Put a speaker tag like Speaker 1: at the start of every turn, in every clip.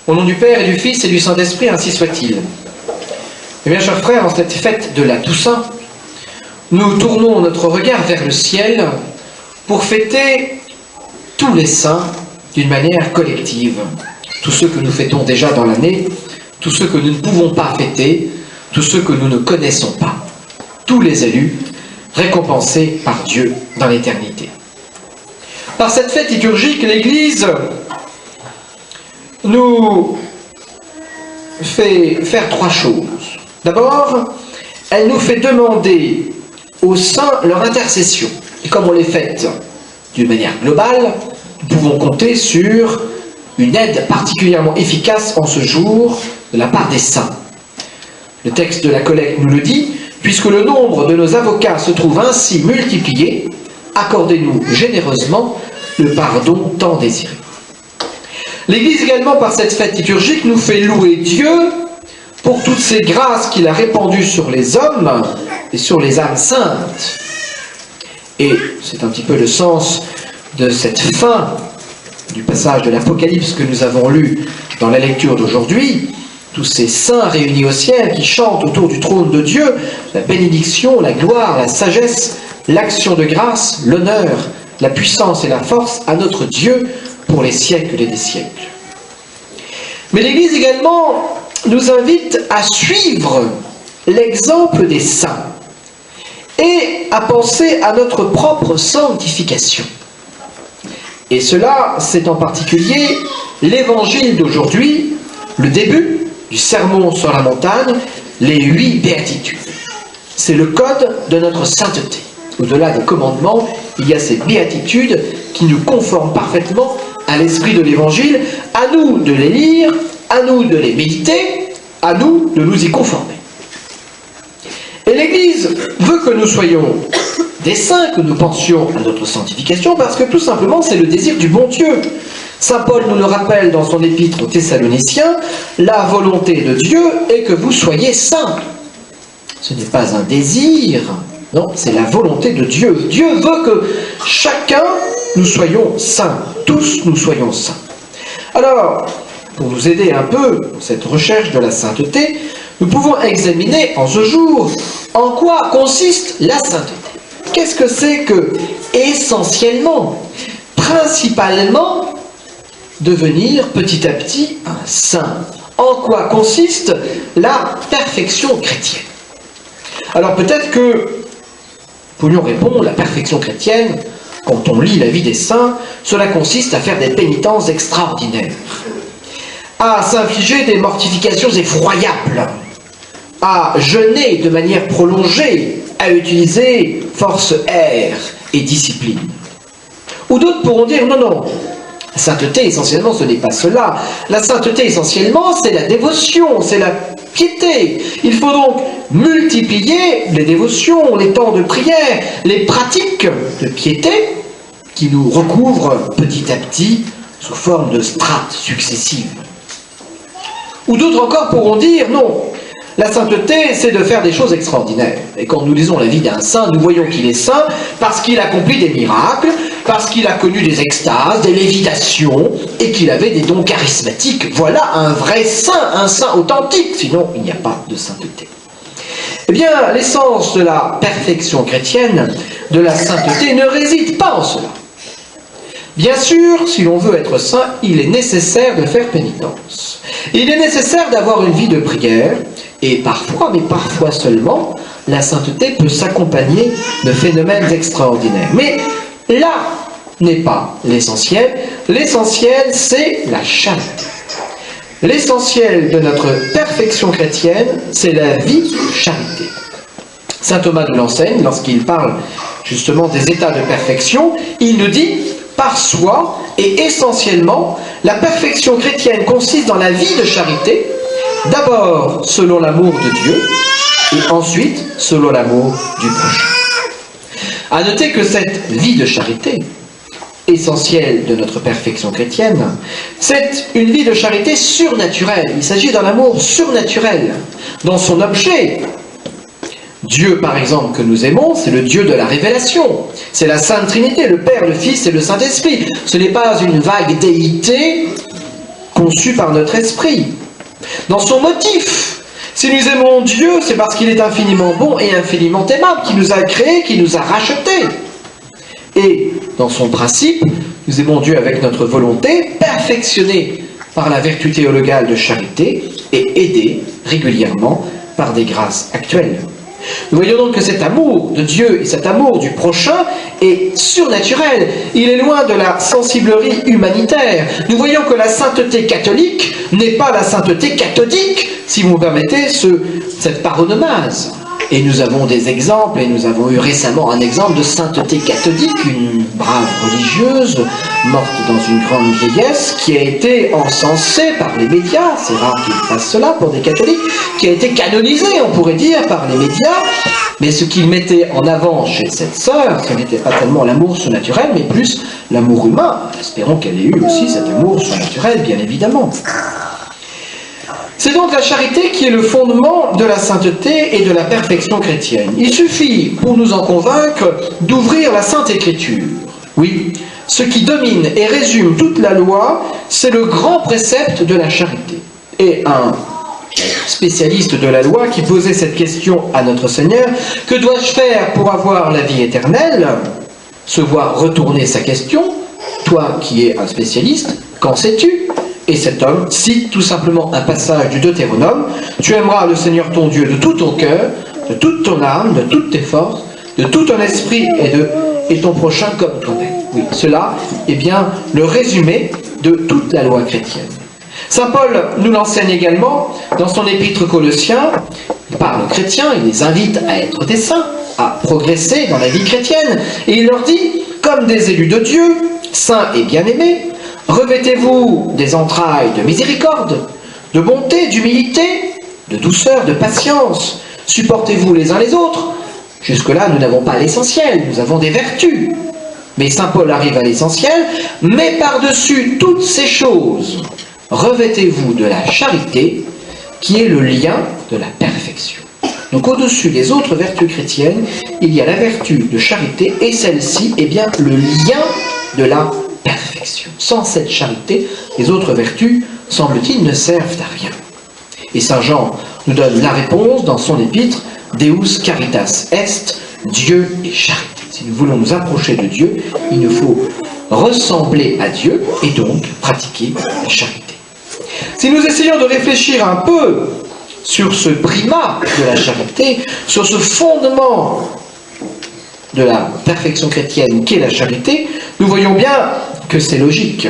Speaker 1: Au nom du Père et du Fils et du Saint-Esprit, ainsi soit-il. Eh bien, chers frères, en cette fête de la Toussaint, nous tournons notre regard vers le ciel pour fêter tous les saints d'une manière collective. Tous ceux que nous fêtons déjà dans l'année, tous ceux que nous ne pouvons pas fêter, tous ceux que nous ne connaissons pas. Tous les élus récompensés par Dieu dans l'éternité. Par cette fête liturgique, l'Église nous fait faire trois choses. D'abord, elle nous fait demander aux saints leur intercession. Et comme on les fête d'une manière globale, nous pouvons compter sur une aide particulièrement efficace en ce jour de la part des saints. Le texte de la collecte nous le dit, puisque le nombre de nos avocats se trouve ainsi multiplié, accordez-nous généreusement le pardon tant désiré. L'Église également, par cette fête liturgique, nous fait louer Dieu pour toutes ces grâces qu'il a répandues sur les hommes et sur les âmes saintes. Et c'est un petit peu le sens de cette fin du passage de l'Apocalypse que nous avons lu dans la lecture d'aujourd'hui. Tous ces saints réunis au ciel qui chantent autour du trône de Dieu la bénédiction, la gloire, la sagesse, l'action de grâce, l'honneur, la puissance et la force à notre Dieu pour les siècles et des siècles. Mais l'Église également nous invite à suivre l'exemple des saints et à penser à notre propre sanctification. Et cela, c'est en particulier l'évangile d'aujourd'hui, le début du sermon sur la montagne, les 8 béatitudes. C'est le code de notre sainteté. Au-delà des commandements, il y a ces béatitudes qui nous conforment parfaitement à l'esprit de l'évangile. À nous de les lire, à nous de les méditer, à nous de nous y conformer. Et l'Église veut que nous soyons des saints, que nous pensions à notre sanctification, parce que tout simplement c'est le désir du bon Dieu. Saint Paul nous le rappelle dans son épître aux Thessaloniciens, la volonté de Dieu est que vous soyez saints. Ce n'est pas un désir, non, c'est la volonté de Dieu. Dieu veut que chacun nous soyons saints, tous nous soyons saints. Alors, pour nous aider un peu dans cette recherche de la sainteté, nous pouvons examiner en ce jour en quoi consiste la sainteté. Qu'est-ce que c'est que, essentiellement, principalement, devenir petit à petit un saint? En quoi consiste la perfection chrétienne? Alors peut-être que nous pourrions répondre, la perfection chrétienne, quand on lit la vie des saints, cela consiste à faire des pénitences extraordinaires, à s'infliger des mortifications effroyables, à jeûner de manière prolongée, à utiliser force, air et discipline. Ou d'autres pourront dire, non, non, la sainteté, essentiellement, ce n'est pas cela. La sainteté, essentiellement, c'est la dévotion, c'est la piété. Il faut donc multiplier les dévotions, les temps de prière, les pratiques de piété qui nous recouvrent petit à petit sous forme de strates successives. Ou d'autres encore pourront dire, non, la sainteté, c'est de faire des choses extraordinaires. Et quand nous lisons la vie d'un saint, nous voyons qu'il est saint parce qu'il accomplit des miracles, parce qu'il a connu des extases, des lévitations, et qu'il avait des dons charismatiques. Voilà un vrai saint, un saint authentique, sinon il n'y a pas de sainteté. Eh bien, l'essence de la perfection chrétienne, de la sainteté, ne réside pas en cela. Bien sûr, si l'on veut être saint, il est nécessaire de faire pénitence. Il est nécessaire d'avoir une vie de prière, et parfois, mais parfois seulement, la sainteté peut s'accompagner de phénomènes extraordinaires. Mais là n'est pas l'essentiel. L'essentiel, c'est la charité. L'essentiel de notre perfection chrétienne, c'est la vie de charité. Saint Thomas nous l'enseigne lorsqu'il parle justement des états de perfection. Il nous dit, par soi et essentiellement, la perfection chrétienne consiste dans la vie de charité, d'abord selon l'amour de Dieu, et ensuite selon l'amour du prochain. À noter que cette vie de charité, essentielle de notre perfection chrétienne, c'est une vie de charité surnaturelle. Il s'agit d'un amour surnaturel. Dans son objet, Dieu, par exemple, que nous aimons, c'est le Dieu de la révélation. C'est la Sainte Trinité, le Père, le Fils et le Saint-Esprit. Ce n'est pas une vague déité conçu par notre esprit. Dans son motif, si nous aimons Dieu, c'est parce qu'il est infiniment bon et infiniment aimable, qui nous a créés, qui nous a rachetés. Et dans son principe, nous aimons Dieu avec notre volonté, perfectionnée par la vertu théologale de charité et aidée régulièrement par des grâces actuelles. Nous voyons donc que cet amour de Dieu et cet amour du prochain est surnaturel. Il est loin de la sensiblerie humanitaire. Nous voyons que la sainteté catholique n'est pas la sainteté cathodique, si vous me permettez cette paronomase. Et nous avons des exemples, et nous avons eu récemment un exemple de sainteté cathodique, une brave religieuse, morte dans une grande vieillesse, qui a été encensée par les médias, c'est rare qu'ils fassent cela pour des catholiques, qui a été canonisée, on pourrait dire, par les médias, mais ce qu'ils mettaient en avant chez cette sœur, ce n'était pas tellement l'amour surnaturel, mais plus l'amour humain. Espérons qu'elle ait eu aussi cet amour surnaturel, bien évidemment. C'est donc la charité qui est le fondement de la sainteté et de la perfection chrétienne. Il suffit, pour nous en convaincre, d'ouvrir la Sainte Écriture. Oui, ce qui domine et résume toute la loi, c'est le grand précepte de la charité. Et un spécialiste de la loi qui posait cette question à notre Seigneur, « Que dois-je faire pour avoir la vie éternelle ?» Se voir retourner sa question, « Toi qui es un spécialiste, qu'en sais-tu » Et cet homme cite tout simplement un passage du Deutéronome. « Tu aimeras le Seigneur ton Dieu de tout ton cœur, de toute ton âme, de toutes tes forces, de tout ton esprit et ton prochain comme toi-même. » Oui, cela est bien le résumé de toute la loi chrétienne. Saint Paul nous l'enseigne également dans son épître aux Colossiens. Il parle aux chrétiens, il les invite à être des saints, à progresser dans la vie chrétienne. Et il leur dit, comme des élus de Dieu, saints et bien-aimés, revêtez-vous des entrailles de miséricorde, de bonté, d'humilité, de douceur, de patience. Supportez-vous les uns les autres. Jusque-là, nous n'avons pas l'essentiel, nous avons des vertus. Mais saint Paul arrive à l'essentiel. Mais par-dessus toutes ces choses, revêtez-vous de la charité, qui est le lien de la perfection. Donc au-dessus des autres vertus chrétiennes, il y a la vertu de charité, et celle-ci est bien le lien de la perfection. Sans cette charité, les autres vertus, semble-t-il, ne servent à rien. Et saint Jean nous donne la réponse dans son épître, Deus caritas est, Dieu est charité. Si nous voulons nous approcher de Dieu, il nous faut ressembler à Dieu et donc pratiquer la charité. Si nous essayons de réfléchir un peu sur ce primat de la charité, sur ce fondement de la perfection chrétienne qu'est la charité, nous voyons bien que c'est logique.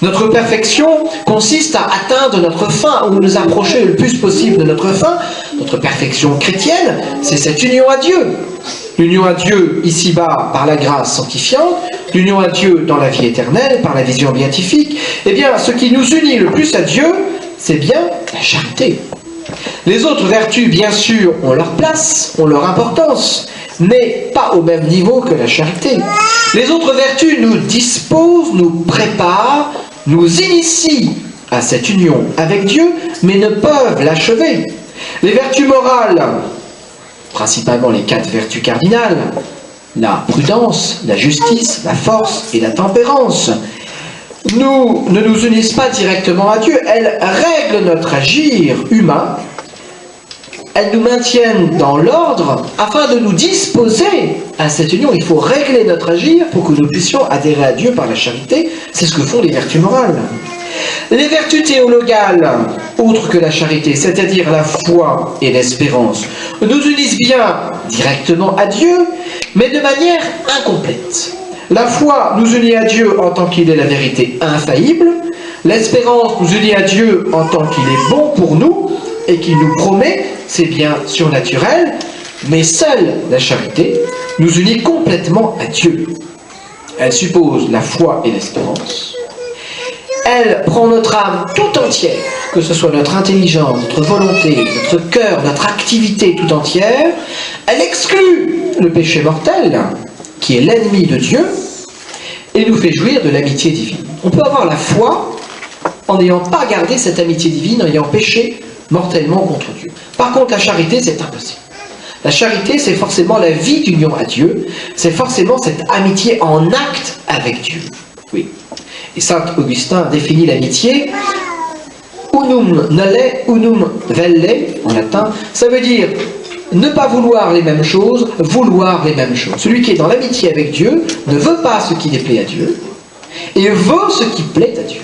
Speaker 1: Notre perfection consiste à atteindre notre fin, ou nous approcher le plus possible de notre fin. Notre perfection chrétienne, c'est cette union à Dieu. L'union à Dieu ici-bas par la grâce sanctifiante, l'union à Dieu dans la vie éternelle par la vision béatifique. Eh bien, ce qui nous unit le plus à Dieu, c'est bien la charité. Les autres vertus, bien sûr, ont leur place, ont leur importance, mais pas au même niveau que la charité. Les autres vertus nous disposent, nous préparent, nous initient à cette union avec Dieu, mais ne peuvent l'achever. Les vertus morales, principalement les 4 vertus cardinales, la prudence, la justice, la force et la tempérance, ne nous unissent pas directement à Dieu, elles règlent notre agir humain, elles nous maintiennent dans l'ordre afin de nous disposer à cette union. Il faut régler notre agir pour que nous puissions adhérer à Dieu par la charité. C'est ce que font les vertus morales. Les vertus théologales, autres que la charité, c'est-à-dire la foi et l'espérance, nous unissent bien directement à Dieu, mais de manière incomplète. La foi nous unit à Dieu en tant qu'il est la vérité infaillible. L'espérance nous unit à Dieu en tant qu'il est bon pour nous et qu'il nous promet, c'est bien surnaturel, mais seule la charité nous unit complètement à Dieu. Elle suppose la foi et l'espérance. Elle prend notre âme tout entière, que ce soit notre intelligence, notre volonté, notre cœur, notre activité tout entière. Elle exclut le péché mortel, qui est l'ennemi de Dieu, et nous fait jouir de l'amitié divine. On peut avoir la foi en n'ayant pas gardé cette amitié divine, en ayant péché mortellement contre Dieu. Par contre, la charité, c'est impossible. La charité, c'est forcément la vie d'union à Dieu, c'est forcément cette amitié en acte avec Dieu. Oui. Et saint Augustin définit l'amitié unum nole, unum velle, en latin, ça veut dire ne pas vouloir les mêmes choses, vouloir les mêmes choses. Celui qui est dans l'amitié avec Dieu ne veut pas ce qui déplaît à Dieu, et veut ce qui plaît à Dieu.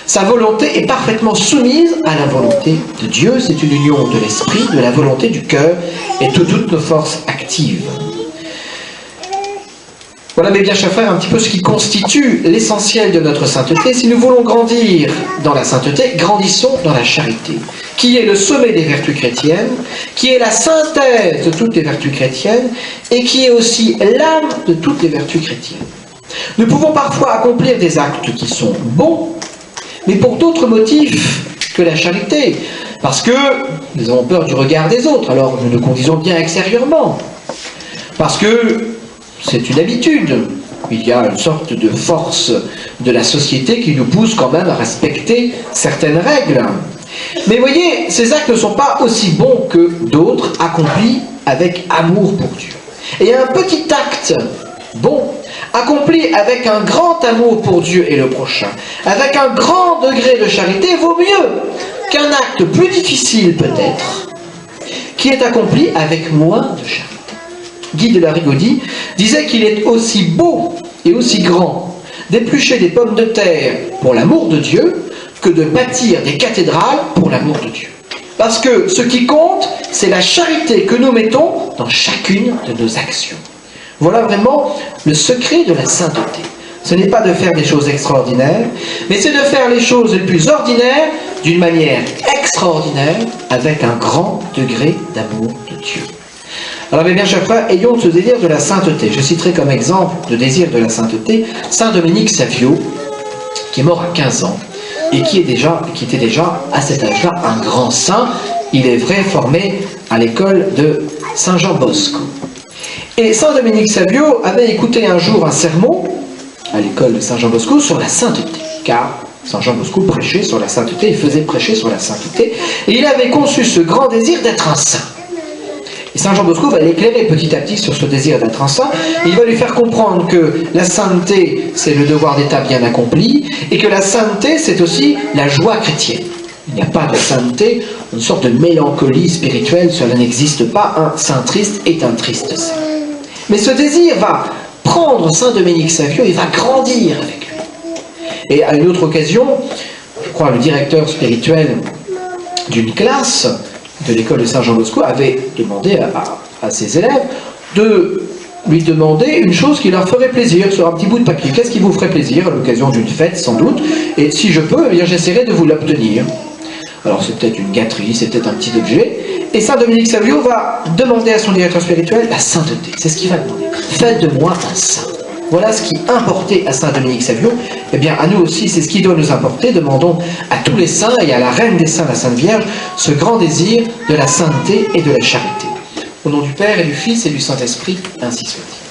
Speaker 1: Sa volonté est parfaitement soumise à la volonté de Dieu. C'est une union de l'esprit, de la volonté du cœur et de toutes nos forces actives. Voilà, mes bien chers frères, un petit peu ce qui constitue l'essentiel de notre sainteté. Si nous voulons grandir dans la sainteté, grandissons dans la charité, qui est le sommet des vertus chrétiennes, qui est la synthèse de toutes les vertus chrétiennes et qui est aussi l'âme de toutes les vertus chrétiennes. Nous pouvons parfois accomplir des actes qui sont bons, mais pour d'autres motifs que la charité, parce que nous avons peur du regard des autres, alors nous nous conduisons bien extérieurement, parce que c'est une habitude. Il y a une sorte de force de la société qui nous pousse quand même à respecter certaines règles. Mais voyez, ces actes ne sont pas aussi bons que d'autres accomplis avec amour pour Dieu. Et il y a un petit acte bon, accompli avec un grand amour pour Dieu et le prochain, avec un grand degré de charité, vaut mieux qu'un acte plus difficile peut-être, qui est accompli avec moins de charité. Guy de la Rigaudie disait qu'il est aussi beau et aussi grand d'éplucher des pommes de terre pour l'amour de Dieu que de bâtir des cathédrales pour l'amour de Dieu. Parce que ce qui compte, c'est la charité que nous mettons dans chacune de nos actions. Voilà vraiment le secret de la sainteté. Ce n'est pas de faire des choses extraordinaires, mais c'est de faire les choses les plus ordinaires d'une manière extraordinaire avec un grand degré d'amour de Dieu. Alors mes bien chers frères, ayons ce désir de la sainteté. Je citerai comme exemple de désir de la sainteté Saint Dominique Savio, qui est mort à 15 ans et qui était déjà à cet âge-là un grand saint. Il est vrai formé à l'école de Saint Jean Bosco. Et Saint Dominique Savio avait écouté un jour un sermon à l'école de Saint Jean Bosco sur la sainteté, car Saint Jean Bosco prêchait sur la sainteté, il faisait prêcher sur la sainteté, et il avait conçu ce grand désir d'être un saint. Et Saint Jean Bosco va l'éclairer petit à petit sur ce désir d'être un saint. Il va lui faire comprendre que la sainteté, c'est le devoir d'État bien accompli, et que la sainteté, c'est aussi la joie chrétienne. Il n'y a pas de sainteté, une sorte de mélancolie spirituelle, cela n'existe pas. Un saint triste est un triste saint. Mais ce désir va prendre Saint Dominique Savio et va grandir avec lui. Et à une autre occasion, je crois le directeur spirituel d'une classe de l'école de Saint Jean Bosco avait demandé à ses élèves de lui demander une chose qui leur ferait plaisir sur un petit bout de papier. Qu'est-ce qui vous ferait plaisir à l'occasion d'une fête sans doute? Et si je peux, eh bien, j'essaierai de vous l'obtenir. Alors c'est peut-être une gâterie, c'est peut-être un petit objet. Et Saint Dominique Savio va demander à son directeur spirituel la sainteté. C'est ce qu'il va demander. Faites de moi un saint. Voilà ce qui importait à Saint Dominique Savio. Eh bien, à nous aussi, c'est ce qui doit nous importer. Demandons à tous les saints et à la Reine des Saints, la Sainte Vierge, ce grand désir de la sainteté et de la charité. Au nom du Père et du Fils et du Saint-Esprit, ainsi soit-il.